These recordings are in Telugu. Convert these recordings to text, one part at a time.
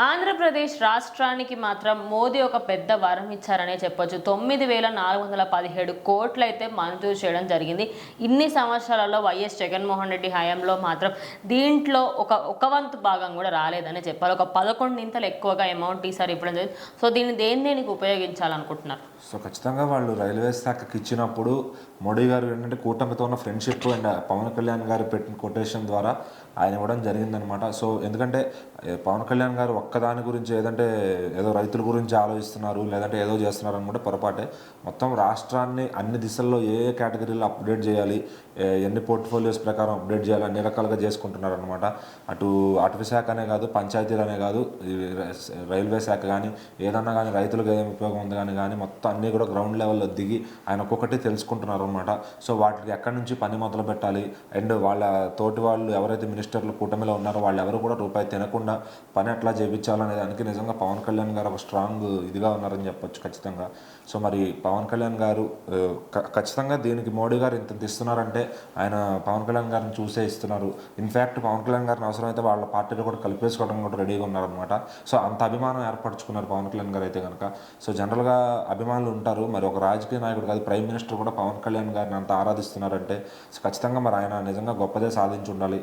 ఆంధ్రప్రదేశ్ రాష్ట్రానికి మాత్రం మోదీ ఒక పెద్ద వరం ఇచ్చారనే చెప్పొచ్చు. 9,417 కోట్లు అయితే మంజూరు చేయడం జరిగింది. ఇన్ని సంవత్సరాలలో వైఎస్ జగన్మోహన్ రెడ్డి హయాంలో మాత్రం దీంట్లో ఒక వంతు భాగం కూడా రాలేదని చెప్పాలి. ఒక 11 ఎక్కువగా అమౌంట్ ఈసారి ఇవ్వడం జరిగింది. సో దీన్ని దేనికి ఉపయోగించాలనుకుంటున్నారు? సో ఖచ్చితంగా వాళ్ళు రైల్వే శాఖకి ఇచ్చినప్పుడు మోడీ గారు ఏంటంటే కూటమితో ఉన్న ఫ్రెండ్షిప్ అండ్ పవన్ కళ్యాణ్ గారు పెట్టిన కొటేషన్ ద్వారా ఆయన ఇవ్వడం జరిగిందనమాట. సో ఎందుకంటే పవన్ కళ్యాణ్ గారు ఒక్కదాని గురించి ఏదంటే ఏదో రైతుల గురించి ఆలోచిస్తున్నారు, లేదంటే ఏదో చేస్తున్నారు అనుకుంటే పొరపాటే. మొత్తం రాష్ట్రాన్ని అన్ని దిశల్లో ఏ కేటగిరీలో అప్డేట్ చేయాలి, ఎన్ని పోర్ట్ఫోలియోస్ ప్రకారం అప్డేట్ చేయాలి అన్ని రకాలుగా చేసుకుంటున్నారు అనమాట. అటు అటవీ శాఖ అనే కాదు, పంచాయతీలనే కాదు, రైల్వే శాఖ కానీ ఏదన్నా కానీ రైతులకు ఏదైనా ఉపయోగం ఉంది కానీ మొత్తం అన్నీ కూడా గ్రౌండ్ లెవెల్లో దిగి ఆయన ఒక్కొక్కటి తెలుసుకుంటున్నారు అనమాట. సో వాటికి ఎక్కడి నుంచి పని మొదలు పెట్టాలి అండ్ వాళ్ళ తోటి వాళ్ళు ఎవరైతే మినిస్టర్లు కూటమిలో ఉన్నారో వాళ్ళు ఎవరు కూడా రూపాయి తినకుండా పని ఎట్లా చేయించాలనే దానికి నిజంగా పవన్ కళ్యాణ్ గారు ఒక స్ట్రాంగ్ ఇదిగా ఉన్నారని చెప్పొచ్చు ఖచ్చితంగా. సో మరి పవన్ కళ్యాణ్ గారు ఖచ్చితంగా దీనికి మోడీ గారు ఇంత ఇస్తున్నారంటే ఆయన పవన్ కళ్యాణ్ గారిని చూసే ఇస్తున్నారు. ఇన్ఫ్యాక్ట్ పవన్ కళ్యాణ్ గారిని అవసరమైతే వాళ్ళ పార్టీలో కూడా కలిపేసుకోవడం కూడా రెడీగా ఉన్నారనమాట. సో అంత అభిమానం ఏర్పరచుకున్నారు పవన్ కళ్యాణ్ గారు అయితే కనుక. సో జనరల్గా అభిమానులు ఉంటారు, మరి ఒక రాజకీయ నాయకుడు కాదు ప్రైమ్ మినిస్టర్ కూడా పవన్ కళ్యాణ్ గారిని అంత ఆరాధిస్తున్నారంటే సో ఖచ్చితంగా మరి ఆయన నిజంగా గొప్పదే సాధించి ఉండాలి.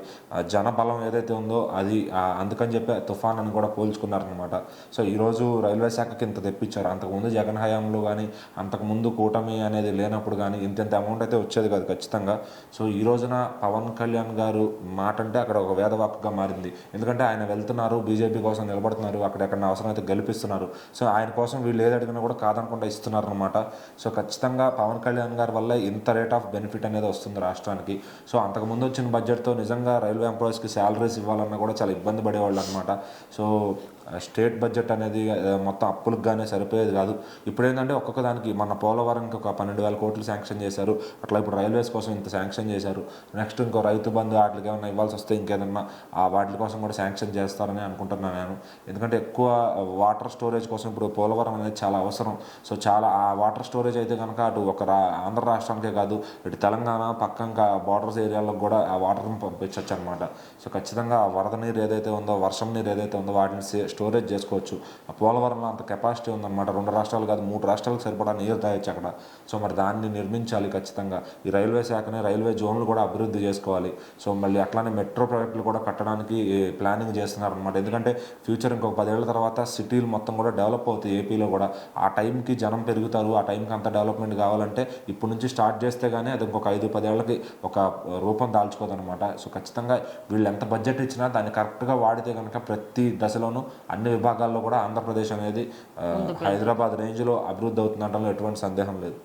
జన బలం ఏదైతే ఉందో అది అందుకని చెప్పి తుఫాన్ అని కూడా పోల్చుకున్నారనమాట. సో ఈరోజు రైల్వే శాఖకి ఇంత తెప్పించారు. అంతకుముందు జగన్ హయాంలో కానీ అంతకుముందు కూటమి అనేది లేనప్పుడు కానీ ఇంత అమౌంట్ అయితే వచ్చేది కాదు ఖచ్చితంగా. సో ఈ రోజున పవన్ కళ్యాణ్ గారు మాట అంటే అక్కడ ఒక వేదవాక్కుగా మారింది. ఎందుకంటే ఆయన వెళ్తున్నారు, బీజేపీ కోసం నిలబడుతున్నారు, అక్కడెక్కడ అవసరమైతే గెలిపిస్తున్నారు. సో ఆయన కోసం వీళ్ళు ఏది అడిగినా కూడా కాదనకుండా ఇస్తున్నారు అనమాట. సో ఖచ్చితంగా పవన్ కళ్యాణ్ గారి వల్ల ఇంత రేట్ ఆఫ్ బెనిఫిట్ అనేది వస్తుంది రాష్ట్రానికి. సో అంతకుముందు వచ్చిన బడ్జెట్తో నిజంగా రైల్వే ఎంప్లాయీస్కి శాలరీస్ ఇవ్వాలన్నా కూడా చాలా ఇబ్బంది పడేవాళ్ళు అనమాట. సో స్టేట్ బడ్జెట్ అనేది మొత్తం అప్పులకు కానీ సరిపోయేది కాదు. ఇప్పుడు ఏంటంటే ఒక్కొక్క దానికి మన పోలవరంకి ఒక 12,000 కోట్లు శాంక్షన్ చేశారు. అట్లా ఇప్పుడు రైల్వేస్ కోసం ఇంత శాంక్షన్ చేశారు. నెక్స్ట్ ఇంకో రైతు బంధు వాటికి ఏమైనా ఇవ్వాల్సి వస్తే ఇంకేదన్నా వాటి కోసం కూడా శాంక్షన్ చేస్తారని అనుకుంటున్నాను నేను. ఎందుకంటే ఎక్కువ వాటర్ స్టోరేజ్ కోసం ఇప్పుడు పోలవరం అనేది చాలా అవసరం. సో చాలా ఆ వాటర్ స్టోరేజ్ అయితే కనుక అటు ఒక ఆంధ్ర రాష్ట్రానికే కాదు, ఇటు తెలంగాణ పక్కంగా బార్డర్స్ ఏరియాలకు కూడా ఆ వాటర్ని పంపించవచ్చు అనమాట. సో ఖచ్చితంగా ఆ వరద నీరు ఏదైతే ఉందో, వర్షం నీరు ఏదైతే ఉందో వాటిని స్టోరేజ్ చేసుకోవచ్చు. ఆ పోలవరంలో అంత కెపాసిటీ ఉందన్నమాట. 2 రాష్ట్రాలు కాదు 3 రాష్ట్రాలకు సరిపడా నీరు తాగొచ్చు అక్కడ. సో మరి దాన్ని నిర్మించాలి ఖచ్చితంగా. ఈ రైల్వే శాఖని రైల్వే జోన్లు కూడా అభివృద్ధి చేసుకోవాలి. సో మళ్ళీ అట్లానే మెట్రో ప్రాజెక్టులు కూడా కట్టడానికి ప్లానింగ్ చేస్తున్నారు అనమాట. ఎందుకంటే ఫ్యూచర్ ఇంకొక 10 ఏళ్ల తర్వాత సిటీలు మొత్తం కూడా డెవలప్ అవుతాయి ఏపీలో కూడా. ఆ టైంకి జనం పెరుగుతారు, ఆ టైంకి అంత డెవలప్మెంట్ కావాలంటే ఇప్పుడు నుంచి స్టార్ట్ చేస్తే కానీ అది ఇంకొక 5-10 ఏళ్ళకి ఒక రూపం దాల్చుకోదనమాట. సో ఖచ్చితంగా వీళ్ళు ఎంత బడ్జెట్ ఇచ్చినా దాన్ని కరెక్ట్గా వాడితే కనుక ప్రతి దశలోనూ అన్ని విభాగాల్లో కూడా ఆంధ్రప్రదేశ్ అనేది హైదరాబాద్ రేంజ్లో అభివృద్ధి అవుతుందంటే ఎటువంటి సందేహం లేదు.